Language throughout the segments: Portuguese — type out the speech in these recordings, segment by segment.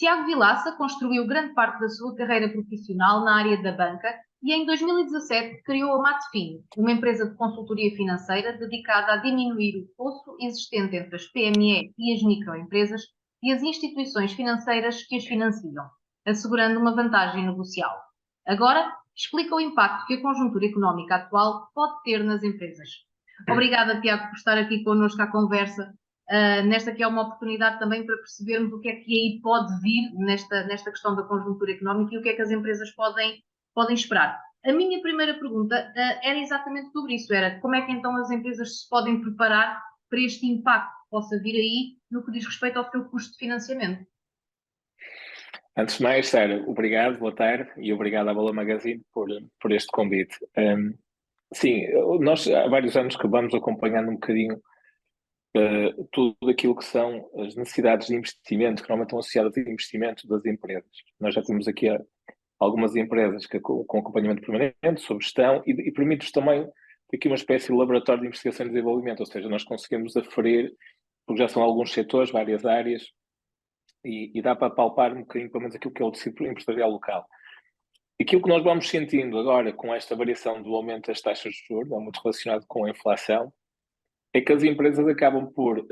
Tiago Vilaça construiu grande parte da sua carreira profissional na área da banca e em 2017 criou a Matfin, uma empresa de consultoria financeira dedicada a diminuir o fosso existente entre as PME e as microempresas e as instituições financeiras que as financiam, assegurando uma vantagem negocial. Agora, explica o impacto que a conjuntura económica atual pode ter nas empresas. Obrigada, Tiago, por estar aqui connosco à conversa. Nesta que é uma oportunidade também para percebermos o que é que aí pode vir nesta questão da conjuntura económica e o que é que as empresas podem esperar. A minha primeira pergunta era exatamente sobre isso, era como é que então as empresas se podem preparar para este impacto que possa vir aí no que diz respeito ao seu custo de financiamento. Antes de mais, Sara, obrigado, boa tarde e obrigado à Bola Magazine por este convite. Sim, nós há vários anos que vamos acompanhando um bocadinho tudo aquilo que são as necessidades de investimento, que normalmente estão associadas a investimento das empresas. Nós já temos aqui algumas empresas com acompanhamento permanente, sob gestão, e permite-nos também aqui uma espécie de laboratório de investigação e desenvolvimento, ou seja, nós conseguimos aferir, porque já são alguns setores, várias áreas, e dá para palpar um bocadinho, pelo menos, aquilo que é o tecido empresarial local. Aquilo que nós vamos sentindo agora com esta variação do aumento das taxas de juros, é muito relacionado com a inflação, é que as empresas acabam por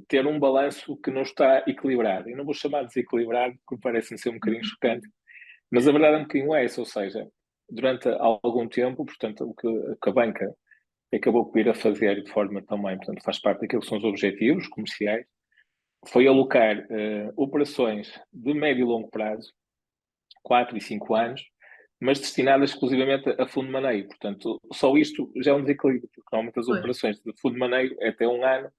ter um balanço que não está equilibrado. E não vou chamar de desequilibrado, porque parece-me ser um bocadinho chocante, mas a verdade é um bocadinho essa, ou seja, durante algum tempo, portanto, o que a banca acabou por ir a fazer de forma também, portanto, faz parte daquilo que são os objetivos comerciais, foi alocar operações de médio e longo prazo, 4 e 5 anos, mas destinadas exclusivamente a fundo de maneio. Portanto, só isto já é um desequilíbrio, porque normalmente as operações de fundo de maneio é até um ano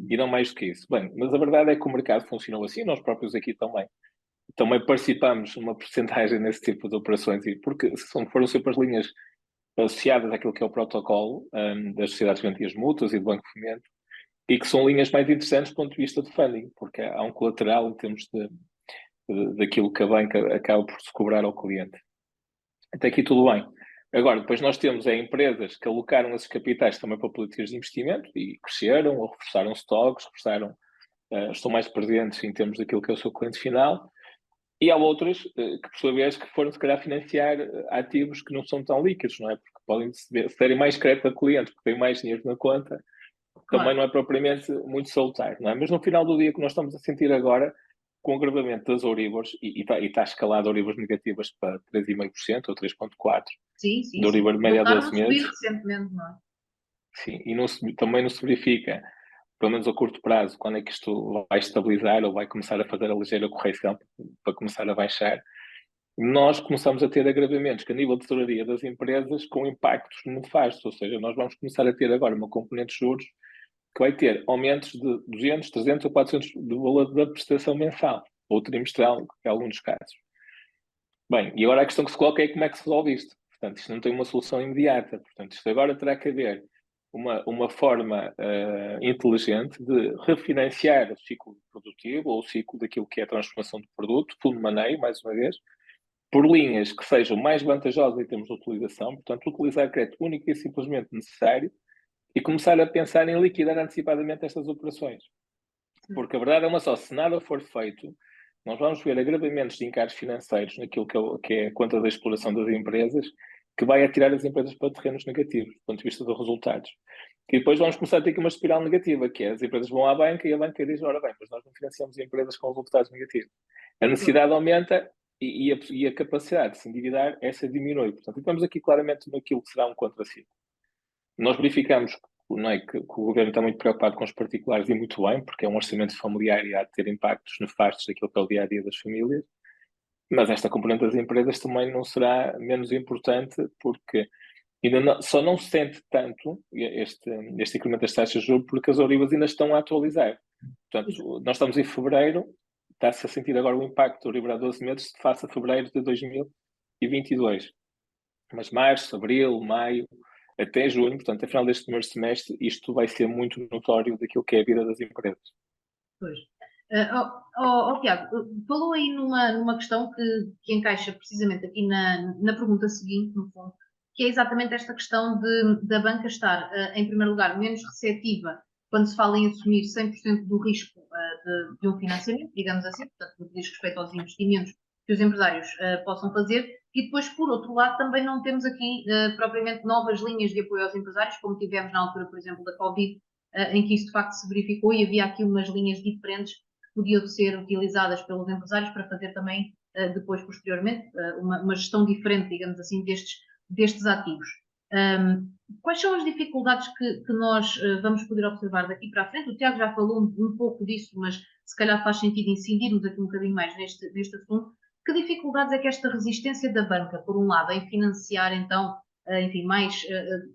e não mais do que isso. Bem, mas a verdade é que o mercado funcionou assim, nós próprios aqui também participamos numa porcentagem nesse tipo de operações, e porque foram sempre as linhas associadas àquilo que é o protocolo das sociedades de garantias mútuas e do Banco de Fomento, e que são linhas mais interessantes do ponto de vista de funding, porque há um colateral em termos daquilo que a banca acaba por se cobrar ao cliente. Até aqui tudo bem. Agora, depois nós temos empresas que alocaram esses capitais também para políticas de investimento e cresceram, ou reforçaram stocks, estão mais presentes em termos daquilo que é o seu cliente final. E há outras que, por sua vez, que foram, se calhar, financiar ativos que não são tão líquidos, não é? Porque podem se terem mais crédito a cliente, porque têm mais dinheiro na conta, Claro. também não é propriamente muito salutar, não é? Mas no final do dia, o que nós estamos a sentir agora, com o agravamento das Euribors, e está escalado Euribors negativas para 3,5% ou 3,4%, Sim. de Euribor média a Voltaram 12 a subir meses. recentemente, não é? Sim, e também não se verifica, pelo menos a curto prazo, quando é que isto vai estabilizar ou vai começar a fazer a ligeira correção para começar a baixar. Nós começamos a ter agravamentos que, a nível de tesouraria das empresas, com impactos nefastos, ou seja, nós vamos começar a ter agora uma componente de juros que vai ter aumentos de 200, 300 ou 400 do valor da prestação mensal ou trimestral, em alguns casos. Bem, e agora a questão que se coloca é como é que se resolve isto. Portanto, isto não tem uma solução imediata. Portanto, isto agora terá que haver uma forma inteligente de refinanciar o ciclo produtivo ou o ciclo daquilo que é a transformação do produto, fundo de maneio, mais uma vez, por linhas que sejam mais vantajosas em termos de utilização, portanto, utilizar crédito único e simplesmente necessário e começar a pensar em liquidar antecipadamente estas operações. Porque a verdade é uma só, se nada for feito, nós vamos ver agravamentos de encargos financeiros naquilo que é a conta da exploração das empresas, que vai atirar as empresas para terrenos negativos, do ponto de vista dos resultados. E depois vamos começar a ter aqui uma espiral negativa, que é as empresas vão à banca e a banca diz, ora bem, mas nós não financiamos empresas com resultados negativos. A necessidade aumenta e a capacidade de se endividar, essa diminui. Portanto, estamos aqui claramente naquilo que será um contraciclo. Nós verificamos, não é, que o governo está muito preocupado com os particulares, e muito bem, porque é um orçamento familiar e há de ter impactos nefastos daquilo que é o dia-a-dia das famílias, mas esta componente das empresas também não será menos importante, porque só não se sente tanto este incremento das taxas de juros, porque as Euribors ainda estão a atualizar. Portanto, nós estamos em fevereiro, está-se a sentir agora o impacto do Euribor a 12 meses face a fevereiro de 2022. Mas março, abril, maio, até junho, portanto, até final deste primeiro semestre, isto vai ser muito notório daquilo que é a vida das empresas. Pois. Tiago, falou aí numa questão que encaixa precisamente aqui na pergunta seguinte, no fundo, que é exatamente esta questão da banca estar, em primeiro lugar, menos receptiva quando se fala em assumir 100% do risco de um financiamento, digamos assim, portanto, no que diz respeito aos investimentos que os empresários possam fazer, e depois, por outro lado, também não temos aqui propriamente novas linhas de apoio aos empresários, como tivemos na altura, por exemplo, da Covid, em que isso de facto se verificou e havia aqui umas linhas diferentes que podiam ser utilizadas pelos empresários para fazer também, depois, posteriormente, uma gestão diferente, digamos assim, destes ativos. Quais são as dificuldades que nós vamos poder observar daqui para a frente? O Tiago já falou um pouco disso, mas se calhar faz sentido incidirmos aqui um bocadinho mais neste assunto. Que dificuldades é que esta resistência da banca, por um lado, em financiar, então, enfim,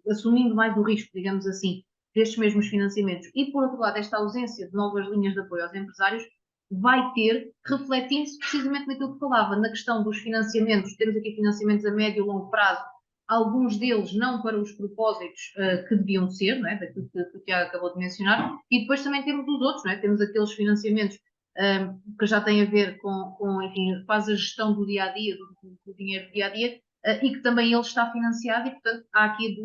assumindo mais o risco, digamos assim, destes mesmos financiamentos, e por outro lado, esta ausência de novas linhas de apoio aos empresários, vai ter, refletindo-se precisamente naquilo que falava, na questão dos financiamentos. Temos aqui financiamentos a médio e longo prazo, alguns deles não para os propósitos que deviam ser, não é? Daquilo que o Tiago acabou de mencionar, e depois também temos os outros, não é? Temos aqueles financiamentos que já têm a ver enfim, faz a gestão do dia a dia, do dinheiro do dia a dia, e que também ele está financiado, e portanto há aqui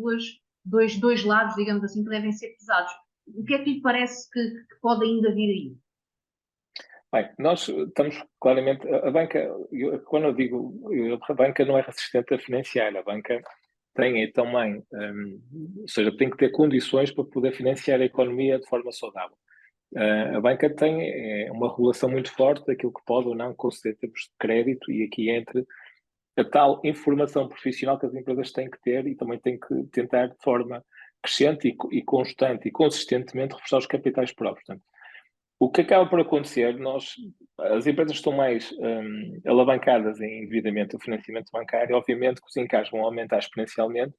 dois lados, digamos assim, que devem ser pesados. O que é que lhe parece que pode ainda vir aí? Bem, nós estamos claramente, a banca, quando eu digo, a banca não é resistente a financiar, a banca tem também, ou seja, tem que ter condições para poder financiar a economia de forma saudável. A banca tem uma regulação muito forte daquilo que pode ou não conceder termos de crédito, e aqui entra a tal informação profissional que as empresas têm que ter e também têm que tentar de forma crescente e constante e consistentemente reforçar os capitais próprios. Portanto, o que acaba por acontecer, as empresas estão mais alavancadas em endividamento e financiamento bancário, obviamente que os encargos vão aumentar exponencialmente,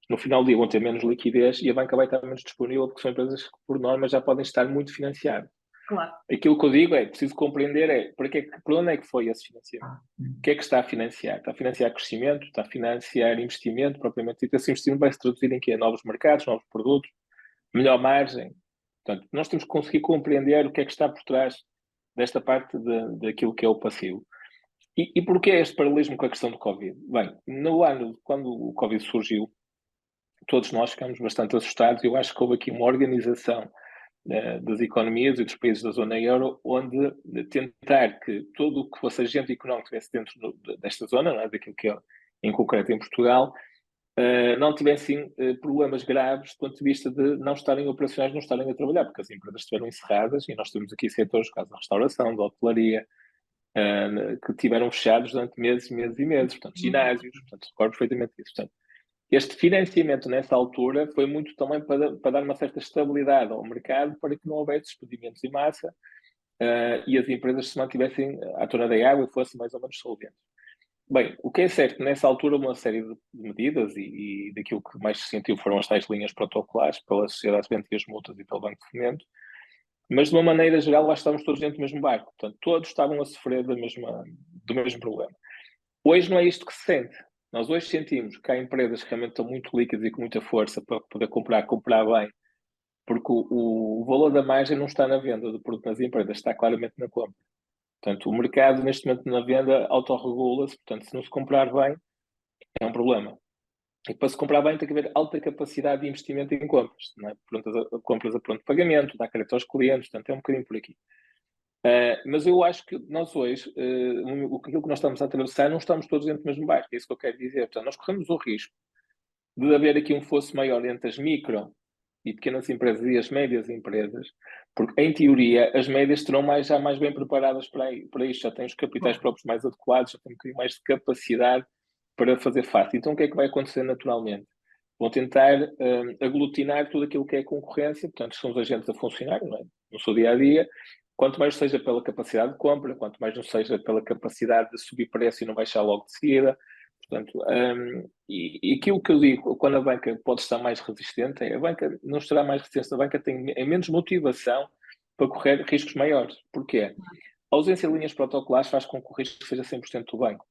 no final do dia vão ter menos liquidez e a banca vai estar menos disponível, porque são empresas que, por norma, já podem estar muito financiadas. Claro. Aquilo que eu digo preciso compreender para onde é que foi esse financiamento? O que é que está a financiar? Está a financiar crescimento? Está a financiar investimento, propriamente dito? Esse investimento vai se traduzir em quê? Novos mercados, novos produtos, melhor margem. Portanto, nós temos que conseguir compreender o que é que está por trás desta parte daquilo que é o passivo. E porquê este paralelismo com a questão do Covid? Bem, no ano, quando o Covid surgiu, todos nós ficamos bastante assustados e eu acho que houve aqui uma organização das economias e dos países da zona euro, onde tentar que tudo o que fosse agente económico estivesse dentro desta zona, não é? Daquilo que é em concreto em Portugal, não tivessem problemas graves do ponto de vista de não estarem operacionais, não estarem a trabalhar, porque as empresas estiveram encerradas e nós temos aqui setores, caso da restauração, da hotelaria, que tiveram fechados durante meses, meses e meses, portanto, ginásios, portanto, recordo perfeitamente isso. Portanto, este financiamento nessa altura foi muito também para dar uma certa estabilidade ao mercado, para que não houvesse despedimentos em massa e as empresas se mantivessem à tona da água e fossem mais ou menos solventes. Bem, o que é certo, nessa altura uma série de medidas e daquilo que mais se sentiu foram as tais linhas protocolares pela Sociedade de as Multas e pelo Banco de Fomento, mas de uma maneira geral lá estávamos todos dentro do mesmo barco, portanto todos estavam a sofrer do mesmo problema. Hoje não é isto que se sente. Nós hoje sentimos que há empresas que realmente estão muito líquidas e com muita força para poder comprar bem, porque o valor da margem não está na venda do produto nas empresas, está claramente na compra. Portanto, o mercado neste momento na venda autorregula-se, portanto, se não se comprar bem, é um problema. E para se comprar bem tem que haver alta capacidade de investimento em compras, não é? Compras a pronto pagamento, dar crédito aos clientes, portanto é um bocadinho por aqui. Mas eu acho que nós hoje, aquilo que nós estamos a atravessar, não estamos todos dentro do mesmo barco, é isso que eu quero dizer. Portanto, nós corremos o risco de haver aqui um fosso maior entre as micro e pequenas empresas e as médias empresas, porque, em teoria, as médias estarão já mais bem preparadas para isto, já têm os capitais próprios mais adequados, já têm um bocadinho mais de capacidade para fazer face. Então, o que é que vai acontecer naturalmente? Vão tentar aglutinar tudo aquilo que é concorrência, portanto, são os agentes a funcionar, não é? No seu dia-a-dia, quanto mais seja pela capacidade de compra, quanto mais não seja pela capacidade de subir preço e não baixar logo de seguida. Portanto, e aquilo que eu digo, quando a banca pode estar mais resistente, a banca não estará mais resistente, a banca tem menos motivação para correr riscos maiores. Porquê? A ausência de linhas protocolares faz com que o risco seja 100% do banco.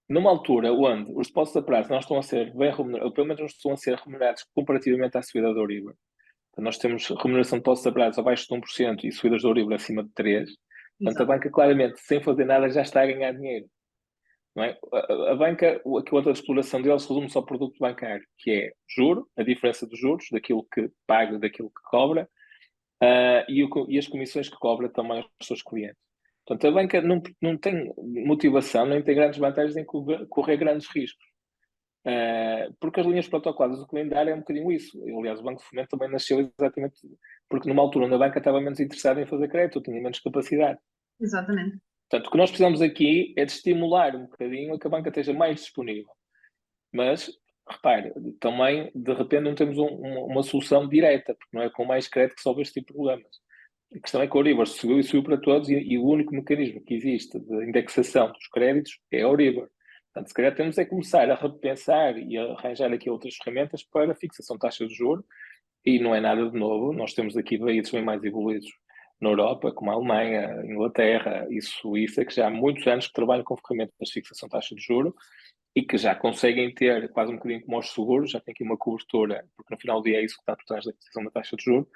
Numa altura onde os depósitos a prazo não estão a ser bem remunerados, ou pelo menos não estão a ser remunerados comparativamente à subida da Euribor, então nós temos remuneração de depósitos a prazo abaixo de 1% e subidas da Euribor acima de 3%, portanto a banca claramente, sem fazer nada, já está a ganhar dinheiro. Não é? A banca, a outra exploração deles resume-se ao produto bancário, que é juro, a diferença dos juros, daquilo que paga, daquilo que cobra, e as comissões que cobra também aos seus clientes. Portanto, a banca não tem motivação, nem tem grandes vantagens em correr grandes riscos. Porque as linhas protocoladas do calendário é um bocadinho isso. Aliás, o Banco de Fomento também nasceu exatamente porque numa altura onde a banca estava menos interessada em fazer crédito, tinha menos capacidade. Exatamente. Portanto, o que nós precisamos aqui é de estimular um bocadinho a que a banca esteja mais disponível. Mas, repare, também, de repente, não temos uma solução direta, porque não é com mais crédito que resolve este tipo de problemas. A questão é que o Euribor subiu e subiu para todos, e o único mecanismo que existe de indexação dos créditos é o Euribor. Portanto, se calhar temos é começar a repensar e a arranjar aqui outras ferramentas para fixação de taxa de juros, e não é nada de novo. Nós temos aqui países bem mais evoluídos na Europa, como a Alemanha, a Inglaterra e Suíça, que já há muitos anos que trabalham com ferramentas de fixação de taxa de juros e que já conseguem ter quase um bocadinho como os seguros, já tem aqui uma cobertura, porque no final do dia é isso que está por trás da fixação da taxa de juros,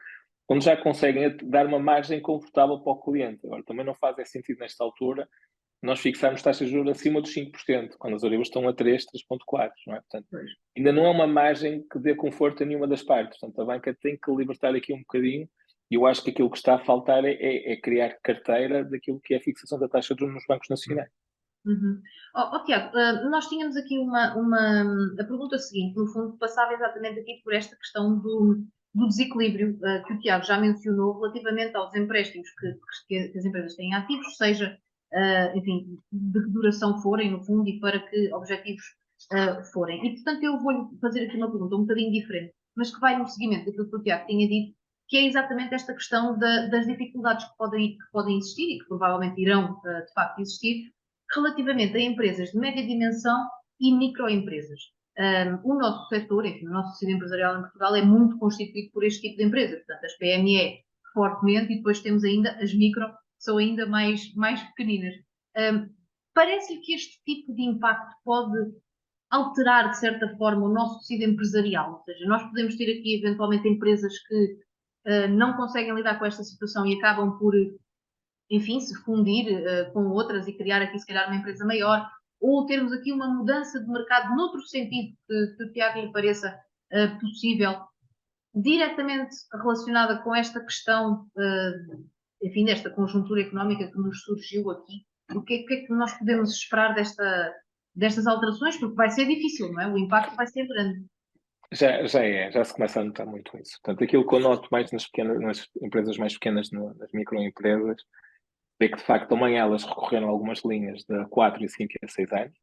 onde já conseguem dar uma margem confortável para o cliente. Agora, também não faz sentido nesta altura nós fixarmos taxas de juros acima dos 5%, quando as Euribor estão a 3, 3,4, não é? Portanto, ainda não é uma margem que dê conforto a nenhuma das partes. Portanto, a banca tem que libertar aqui um bocadinho, e eu acho que aquilo que está a faltar é criar carteira daquilo que é a fixação da taxa de juros nos bancos nacionais. Uhum. Tiago, nós tínhamos aqui a pergunta seguinte, no fundo, passava exatamente aqui por esta questão do desequilíbrio que o Tiago já mencionou relativamente aos empréstimos que as empresas têm ativos, seja, enfim, de que duração forem, no fundo, e para que objetivos forem. E, portanto, eu vou-lhe fazer aqui uma pergunta um bocadinho diferente, mas que vai no seguimento daquilo que o Tiago tinha dito, que é exatamente esta questão das dificuldades que podem existir e que provavelmente irão, de facto, existir relativamente a empresas de média dimensão e microempresas. O nosso setor, enfim, o nosso tecido empresarial em Portugal é muito constituído por este tipo de empresas, portanto, as PME fortemente, e depois temos ainda as micro, que são ainda mais pequeninas. Parece-lhe que este tipo de impacto pode alterar, de certa forma, o nosso tecido empresarial, ou seja, nós podemos ter aqui, eventualmente, empresas que não conseguem lidar com esta situação e acabam por, enfim, se fundir com outras e criar aqui, se calhar, uma empresa maior, ou termos aqui uma mudança de mercado noutro sentido que o Tiago lhe pareça possível, diretamente relacionada com esta questão, enfim, desta conjuntura económica que nos surgiu aqui. O que é que nós podemos esperar destas alterações? Porque vai ser difícil, não é? O impacto vai ser grande. Já se começa a notar muito isso. Portanto, aquilo que eu noto mais nas empresas mais pequenas, nas microempresas, é que de facto também elas recorreram a algumas linhas de 4, 5 e 6 anos,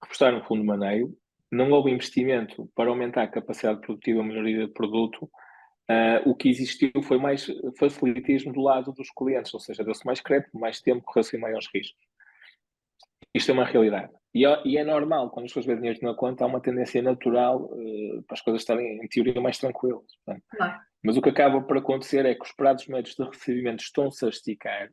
reforçaram o fundo de maneio, não houve investimento para aumentar a capacidade produtiva, a melhoria de produto. O que existiu foi mais facilitismo do lado dos clientes, ou seja, deu-se mais crédito, mais tempo, correu-se maiores riscos. Isto é uma realidade. E é normal, quando as pessoas veem dinheiro na conta, há uma tendência natural para as coisas estarem, em teoria, mais tranquilas. Portanto, Claro. mas o que acaba por acontecer é que os prazos médios de recebimento estão-se a esticar.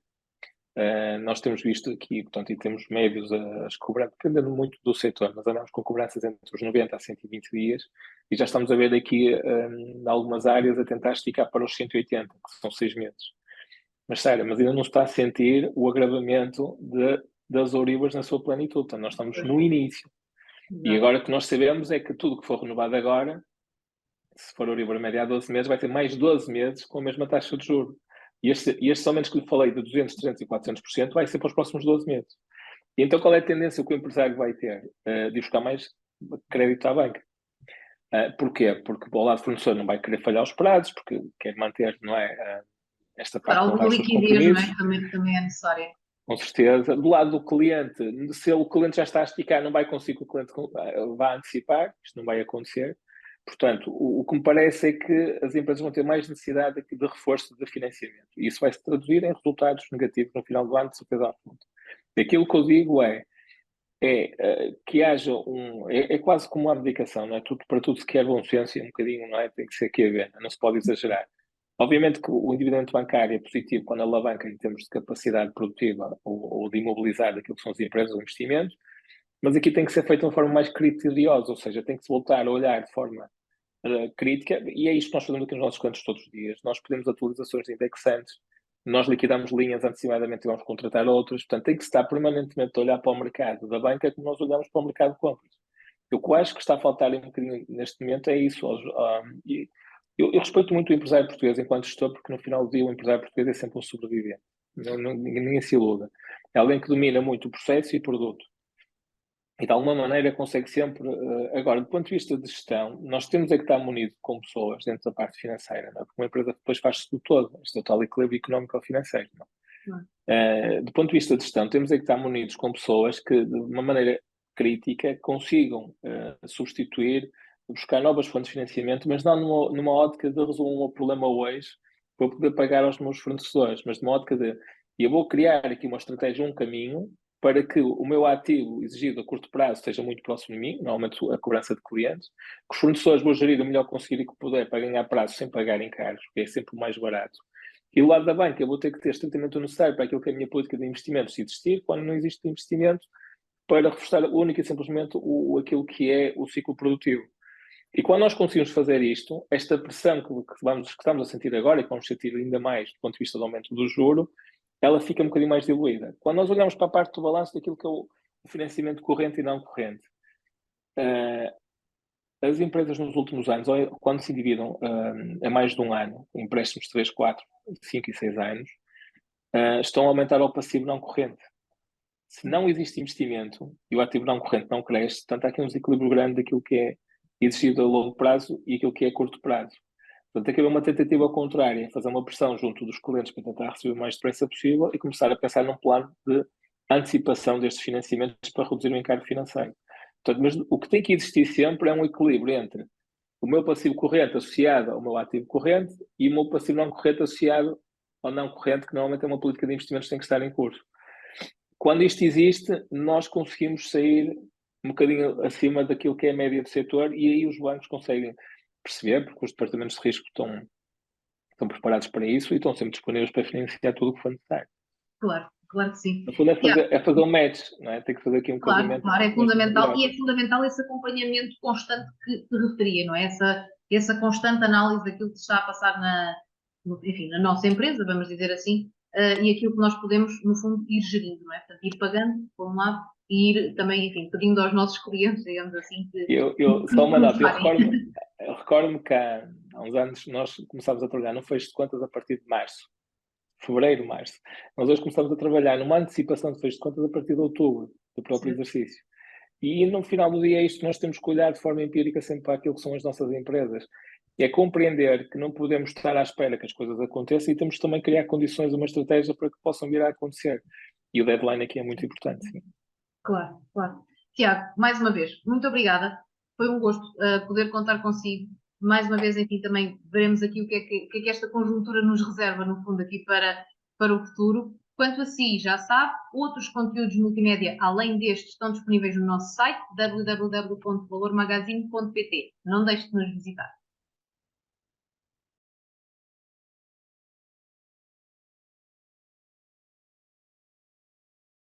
Nós temos visto aqui, portanto, e temos médios a cobrar, dependendo muito do setor, mas andamos com cobranças entre os 90 a 120 dias, e já estamos a ver aqui, em algumas áreas, a tentar esticar para os 180, que são 6 meses. Mas, sério, mas ainda não se está a sentir o agravamento das Euribors na sua plenitude. Portanto, nós estamos no início. E agora o que nós sabemos é que tudo que for renovado agora, se for Euribor média a 12 meses, vai ter mais 12 meses com a mesma taxa de juros. E estes aumentos que lhe falei de 200, 300 e 400% vai ser para os próximos 12 meses. E então qual é a tendência que o empresário vai ter? De buscar mais crédito à banca. Porquê? Porque o lado fornecedor não vai querer falhar os prazos, porque quer manter, não é, esta parte Claro, de honrar alguma os seus liquidez, não compromissos. é? Também é necessária. Com certeza. Do lado do cliente, se o cliente já está a esticar, não vai conseguir que o cliente vá antecipar, isto não vai acontecer. Portanto, o que me parece é que as empresas vão ter mais necessidade de reforço de financiamento. E isso vai se traduzir em resultados negativos no final do ano, de certeza absoluta. Aquilo que eu digo é que haja é quase como uma abdicação, não é? Para tudo se quer bom senso e um bocadinho, não é? Tem que ser aqui a ver, não se pode exagerar. Obviamente que o endividamento bancário é positivo quando alavanca em termos de capacidade produtiva ou de imobilizar aquilo que são as empresas ou investimentos, mas aqui tem que ser feito de uma forma mais criteriosa, ou seja, tem que se voltar a olhar de forma crítica, e é isto que nós fazemos aqui nos nossos cantos todos os dias. Nós pedimos atualizações indexantes, nós liquidamos linhas antecipadamente e vamos contratar outras, portanto tem que estar permanentemente a olhar para o mercado da banca como nós olhamos para o mercado de compras. O que eu acho que está a faltar um bocadinho neste momento é isso, Eu respeito muito o empresário português enquanto gestor, porque no final do dia o empresário português é sempre um sobrevivente. Ninguém se iluda. É alguém que domina muito o processo e o produto. E de alguma maneira consegue sempre. Agora, do ponto de vista de gestão, nós temos é que estar munido com pessoas dentro da parte financeira, não é? Porque uma empresa depois faz-se do todo, este é o tal equilíbrio económico ou financeiro. Não é? Do ponto de vista de gestão, temos é que estar munidos com pessoas que, de uma maneira crítica, consigam substituir, buscar novas fontes de financiamento, mas não numa ótica de resolver um problema hoje para poder pagar aos meus fornecedores, mas numa ótica de eu vou criar aqui uma estratégia, um caminho para que o meu ativo exigido a curto prazo esteja muito próximo de mim, normalmente a cobrança de clientes, que os fornecedores vou gerir o melhor que conseguir e que puder para ganhar prazo sem pagar encargos, porque é sempre o mais barato. E do lado da banca, eu vou ter que ter estritamente o necessário para aquilo que é a minha política de investimentos existir, quando não existe investimento, para reforçar única e simplesmente aquilo que é o ciclo produtivo. E quando nós conseguimos fazer isto, esta pressão que estamos a sentir agora e que vamos sentir ainda mais do ponto de vista do aumento do juro, ela fica um bocadinho mais diluída. Quando nós olhamos para a parte do balanço daquilo que é o financiamento corrente e não corrente, as empresas nos últimos anos, quando se endividam a mais de um ano, empréstimos de 3, 4, 5 e 6 anos, estão a aumentar o passivo não corrente. Se não existe investimento e o ativo não corrente não cresce, portanto há aqui um desequilíbrio grande daquilo que é exigido a longo prazo e aquilo que é a curto prazo. Portanto, tem que haver uma tentativa ao contrário, fazer uma pressão junto dos clientes para tentar receber o mais depressa possível e começar a pensar num plano de antecipação destes financiamentos para reduzir o encargo financeiro. Portanto, mas o que tem que existir sempre é um equilíbrio entre o meu passivo corrente associado ao meu ativo corrente e o meu passivo não corrente associado ao não corrente, que normalmente é uma política de investimentos que tem que estar em curso. Quando isto existe, nós conseguimos sair um bocadinho acima daquilo que é a média do setor e aí os bancos conseguem perceber, porque os departamentos de risco estão preparados para isso e estão sempre disponíveis para financiar tudo o que for necessário. Claro, claro que sim. No fundo é fazer um match, não é? Tem que fazer aqui um Claro, casamento. claro, é fundamental e é fundamental esse acompanhamento constante que referia, não é? Essa constante análise daquilo que se está a passar enfim, na nossa empresa, vamos dizer assim, e aquilo que nós podemos, no fundo, ir gerindo, não é? Portanto, ir pagando, por um lado, e ir também, enfim, pedindo aos nossos clientes, digamos assim, Só uma nota, paguem. eu recordo-me que há uns anos nós começámos a trabalhar no fecho de contas a partir de março. Fevereiro, março. Nós hoje começamos a trabalhar numa antecipação de fecho de contas a partir de outubro, do próprio Sim. exercício. E no final do dia é isto que nós temos que olhar de forma empírica sempre para aquilo que são as nossas empresas. É compreender que não podemos estar à espera que as coisas aconteçam e temos também que criar condições, uma estratégia para que possam vir a acontecer. E o deadline aqui é muito importante, sim. Claro, claro. Tiago, mais uma vez, muito obrigada. Foi um gosto poder contar consigo. Mais uma vez, enfim, também veremos aqui o que é que esta conjuntura nos reserva, no fundo, aqui para o futuro. Quanto a si, já sabe, outros conteúdos multimédia, além destes, estão disponíveis no nosso site www.valormagazine.pt. Não deixe de nos visitar.